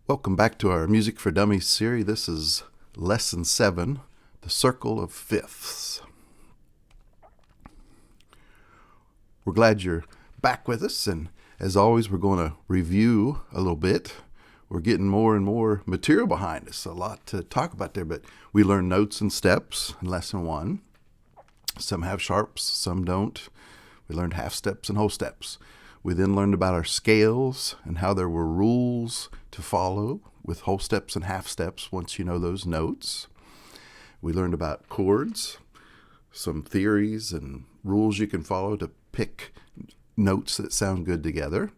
Welcome back to our Music for Dummies series. This is Lesson 7, The Circle of Fifths. We're glad you're back with us, and as always, we're going to review a little bit. We're getting more and more material behind us, a lot to talk about there, but we learned notes and steps in Lesson 1. Some have sharps, some don't. We learned half steps and whole steps. We then learned about our scales and how there were rules to follow with whole steps and half steps once you know those notes. We learned about chords, some theories and rules you can follow to pick notes that sound good together.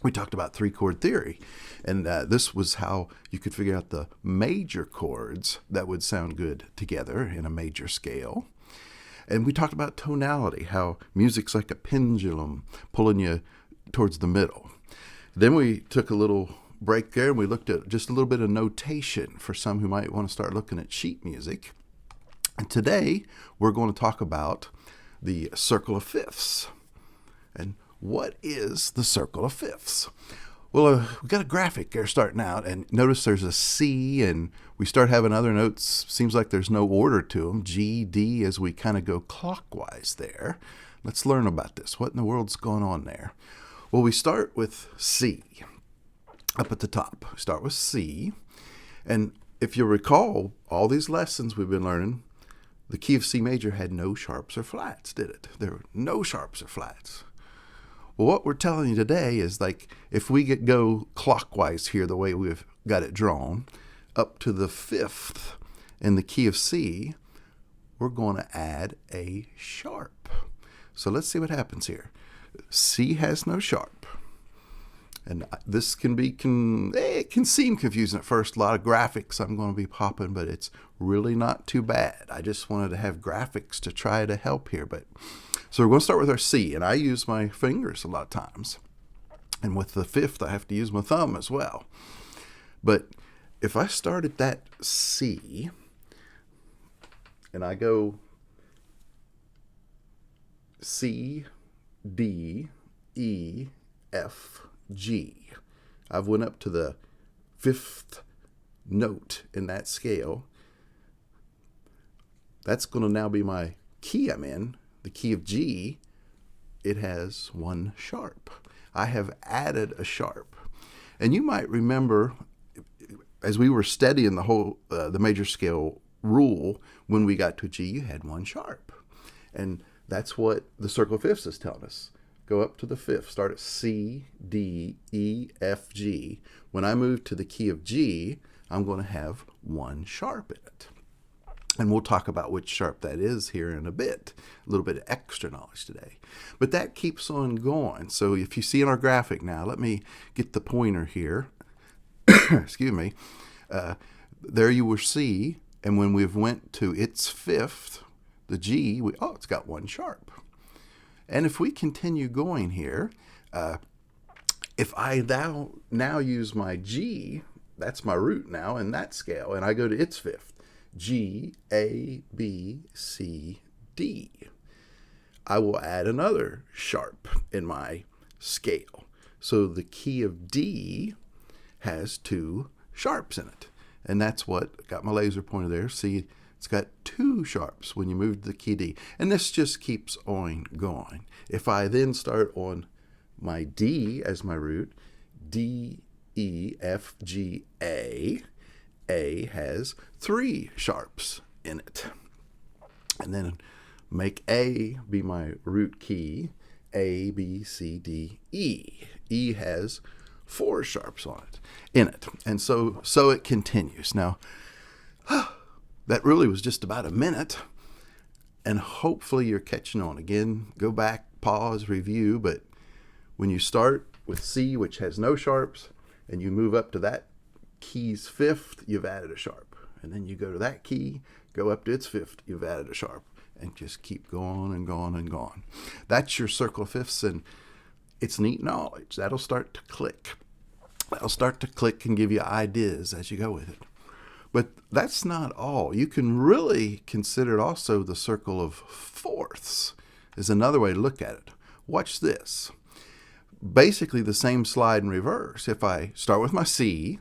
We talked about three-chord theory, and this was how you could figure out the major chords that would sound good together in a major scale. And we talked about tonality, how music's like a pendulum pulling you towards the middle. Then we took a little break there and we looked at just a little bit of notation for some who might want to start looking at sheet music. And today we're going to talk about the circle of fifths. And what is the circle of fifths? Well, we got a graphic there starting out, and notice there's a C, and we start having other notes. Seems like there's no order to them. G, D, as we kind of go clockwise there. Let's learn about this. What in the world's going on there? Well, we start with C, up at the top. We start with C, and if you recall, all these lessons we've been learning, the key of C major had no sharps or flats, did it? There were no sharps or flats. Well, what we're telling you today is, like, if we go clockwise here the way we've got it drawn, up to the fifth in the key of C, we're going to add a sharp. So let's see what happens here. C has no sharp. And this it can seem confusing at first. A lot of graphics I'm going to be popping, but it's really not too bad. I just wanted to have graphics to try to help here. So we're going to start with our C, and I use my fingers a lot of times. And with the fifth, I have to use my thumb as well. But if I start at that C, and I go C, D, E, F, G. I've went up to the fifth note in that scale. That's going to now be my key I'm in. The key of G, it has one sharp. I have added a sharp. And you might remember, as we were studying the major scale rule, when we got to G, you had one sharp. And that's what the circle of fifths is telling us. Go up to the fifth. Start at C, D, E, F, G. When I move to the key of G, I'm going to have one sharp in it. And we'll talk about which sharp that is here in a bit. A little bit of extra knowledge today. But that keeps on going. So if you see in our graphic now, let me get the pointer here. Excuse me. There you will see, and when we've went to its fifth, the G, it's got one sharp. And if we continue going here, if I now use my G, that's my root now in that scale, and I go to its fifth, G, A, B, C, D. I will add another sharp in my scale. So the key of D has two sharps in it. And that's what got my laser pointer there. See, it's got two sharps when you move to the key D. And this just keeps on going. If I then start on my D as my root, D, E, F, G, A has three sharps in it. And then make A be my root key, A, B, C, D, E. E has four sharps in it. And so it continues. Now, that really was just about a minute, and hopefully you're catching on. Again, go back, pause, review, but when you start with C, which has no sharps, and you move up to that key's fifth, you've added a sharp. And then you go to that key, go up to its fifth, you've added a sharp, and just keep going and going and going. That's your circle of fifths, and it's neat knowledge. That'll start to click. That'll start to click and give you ideas as you go with it. But that's not all. You can really consider it also the circle of fourths is another way to look at it. Watch this. basically the same slide in reverse. If I start with my C,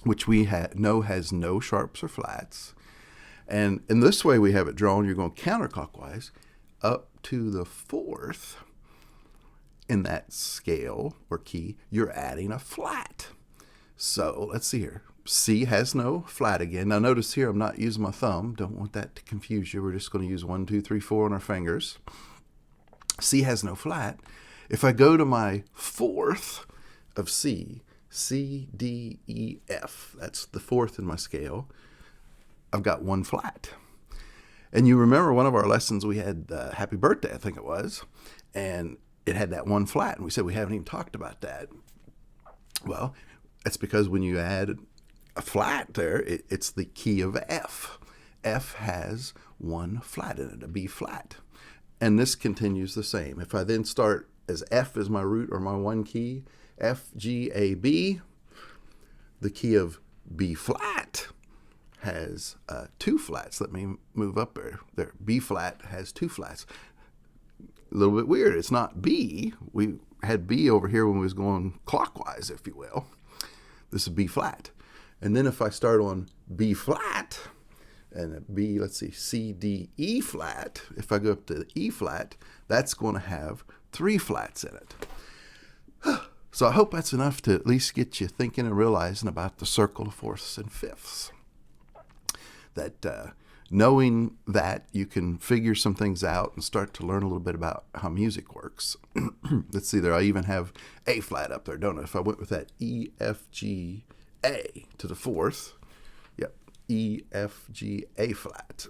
which we know has no sharps or flats, and in this way we have it drawn, you're going counterclockwise up to the fourth in that scale or key, you're adding a flat. So let's see here. C has no flat again. Now notice here I'm not using my thumb. Don't want that to confuse you. We're just going to use 1, 2, 3, 4 on our fingers. C has no flat. If I go to my fourth of C, C, D, E, F, that's the fourth in my scale, I've got one flat. And you remember one of our lessons we had Happy Birthday, I think it was, and it had that one flat, and we said we haven't even talked about that. Well, that's because when you add a flat there, it's the key of F. F has one flat in it, a B flat. And this continues the same. If I then start as F is my root or my one key, F, G, A, B, the key of B flat has two flats. Let me move up there. B flat has two flats. A little bit weird. It's not B. We had B over here when we was going clockwise, if you will. This is B flat. And then if I start on B flat, and B, let's see, C, D, E flat, if I go up to the E flat, that's going to have three flats in it. So I hope that's enough to at least get you thinking and realizing about the circle of fourths and fifths. That knowing that, you can figure some things out and start to learn a little bit about how music works. Let's see there, I even have A flat up there, don't I? If I went with that E, F, G, A to the fourth, yep, E, F, G, A flat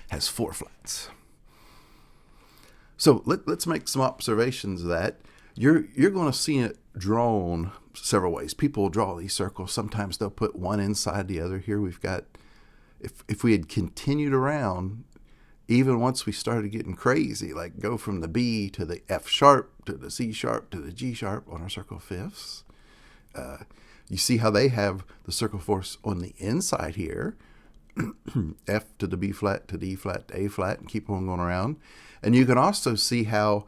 has four flats. So let's make some observations of that. You're going to see it drawn several ways. People will draw these circles. Sometimes they'll put one inside the other. Here we've got, if we had continued around, even once we started getting crazy, like go from the B to the F sharp to the C sharp to the G sharp on our circle of fifths, you see how they have the circle of fourths on the inside here, F to the B flat to the E flat to A flat, and keep on going around. And you can also see how,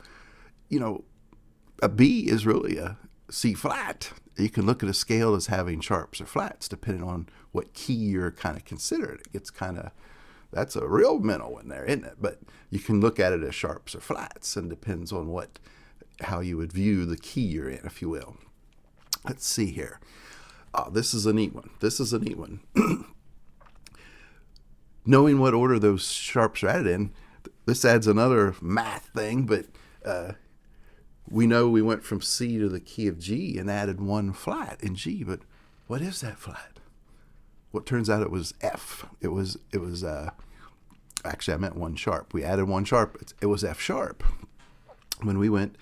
a B is really a C flat. You can look at a scale as having sharps or flats depending on what key you're kind of considering. It gets that's a real mental one there, isn't it? But you can look at it as sharps or flats, and depends on how you would view the key you're in, if you will. Let's see here. Oh, this is a neat one. Knowing what order those sharps are added in, this adds another math thing, but we know we went from C to the key of G and added one flat in G, but what is that flat? Well, it turns out it was F. It was actually, I meant one sharp. We added one sharp. It was F sharp. When we went,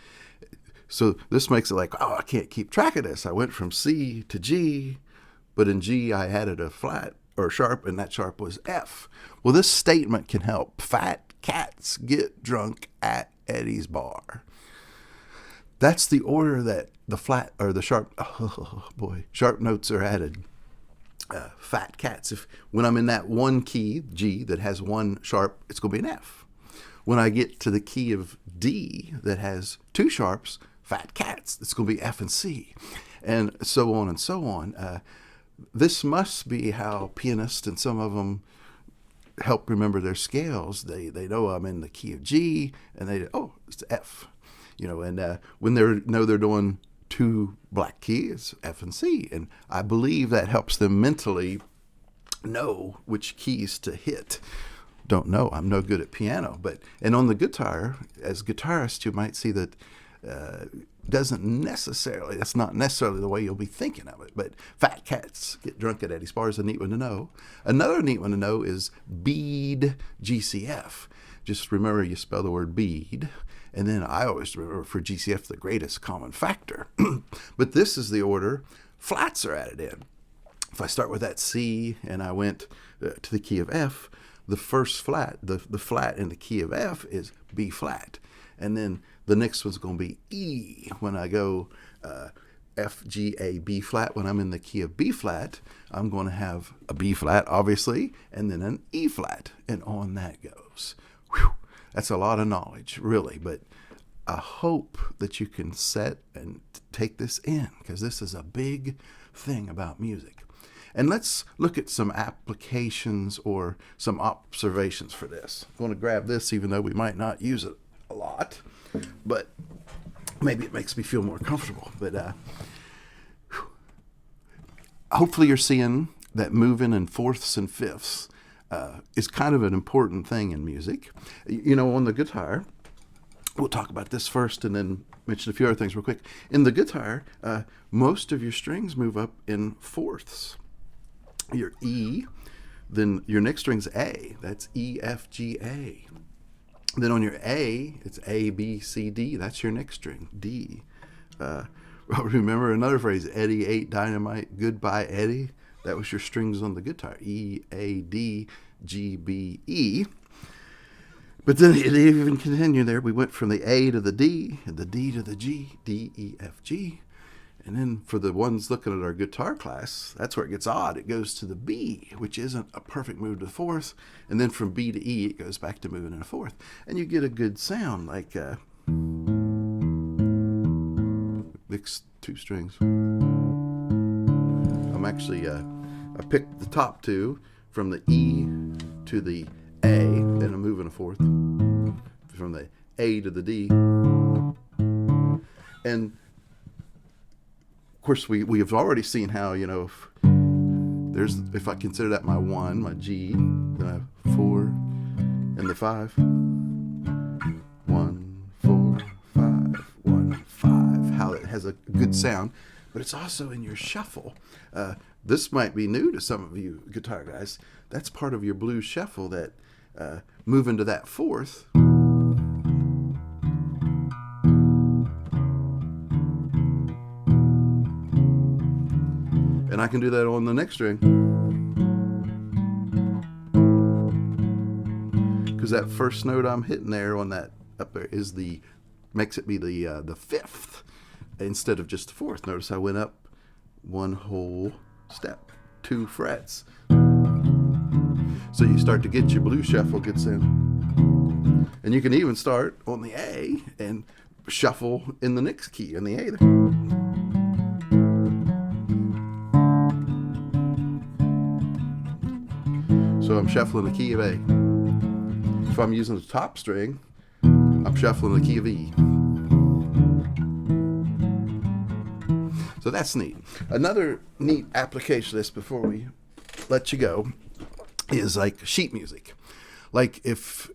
so this makes it like, I can't keep track of this. I went from C to G, but in G I added a flat or sharp, and that sharp was F. Well, this statement can help. Fat cats get drunk at Eddie's bar. That's the order that the flat or the sharp, sharp notes are added. Fat cats. When I'm in that one key, G, that has one sharp, it's going to be an F. When I get to the key of D that has two sharps, fat cats, it's going to be F and C, and so on and so on. This must be how pianists, and some of them help remember their scales. They know I'm in the key of G, and it's F. And when they're doing two black keys, F and C, and I believe that helps them mentally know which keys to hit. Don't know. I'm no good at piano, and on the guitar, as guitarists, you might see that that's not necessarily the way you'll be thinking of it. But fat cats get drunk at Eddie's bar is a neat one to know. Another neat one to know is bead GCF. Just remember you spell the word bead. And then I always remember for GCF the greatest common factor. But this is the order flats are added in. If I start with that C and I went to the key of F, the first flat, the flat in the key of F is B flat. And then the next one's going to be E. When I go F, G, A, B flat, when I'm in the key of B flat, I'm going to have a B flat, obviously, and then an E flat. And on that goes. Whew. That's a lot of knowledge, really, but I hope that you can set and take this in, because this is a big thing about music. And let's look at some applications or some observations for this. I'm going to grab this, even though we might not use it a lot, but maybe it makes me feel more comfortable. But hopefully you're seeing that moving in fourths and fifths is kind of an important thing in music. You know, on the guitar, we'll talk about this first and then mention a few other things real quick. In the guitar, most of your strings move up in fourths. Your E, then your next string's A. That's E, F, G, A. Then on your A, it's A, B, C, D. That's your next string, D. Remember another phrase, Eddie ate dynamite, goodbye Eddie? That was your strings on the guitar, E, A, D, G, B, E. But then it even continued there. We went from the A to the D, and the D to the G, D, E, F, G. And then for the ones looking at our guitar class, that's where it gets odd. It goes to the B, which isn't a perfect move to the fourth. And then from B to E, it goes back to moving in a fourth. And you get a good sound, like next two strings. I'm actually, I picked the top two from the E to the A, and I'm moving a fourth. From the A to the D. And of course, we have already seen how, you know, if I consider that my 1, my G, then I have 4, and the 5. 1, 4, 5, 1, 5. How it has a good sound, but it's also in your shuffle. This might be new to some of you guitar guys. That's part of your blues shuffle, that move into that fourth. And I can do that on the next string. Because that first note I'm hitting there on that up there makes it be the fifth instead of just the fourth. Notice I went up one whole step, 2 frets. So you start to get your blues shuffle gets in. And you can even start on the A and shuffle in the next key in the A there. So I'm shuffling the key of A. If I'm using the top string, I'm shuffling the key of E. So that's neat. Another neat application of this before we let you go is like sheet music. Like if,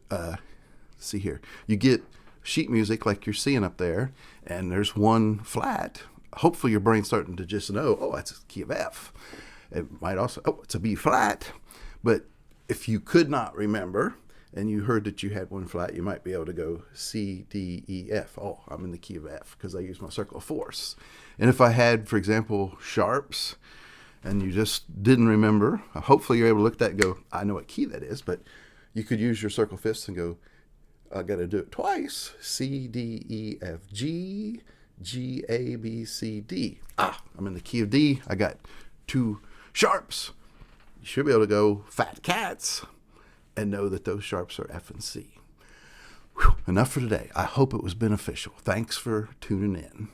see here, you get sheet music like you're seeing up there, and there's one flat, hopefully your brain's starting to just know, oh, that's a key of F. It might also, oh, it's a B flat. But if you could not remember, and you heard that you had one flat, you might be able to go C, D, E, F. Oh, I'm in the key of F because I use my circle of fourths. And if I had, for example, sharps, and you just didn't remember, hopefully you're able to look at that and go, I know what key that is, but you could use your circle of fifths and go, I got to do it twice. C, D, E, F, G, G, A, B, C, D. I'm in the key of D. I got 2 sharps. You should be able to go fat cats and know that those sharps are F and C. Whew, enough for today. I hope it was beneficial. Thanks for tuning in.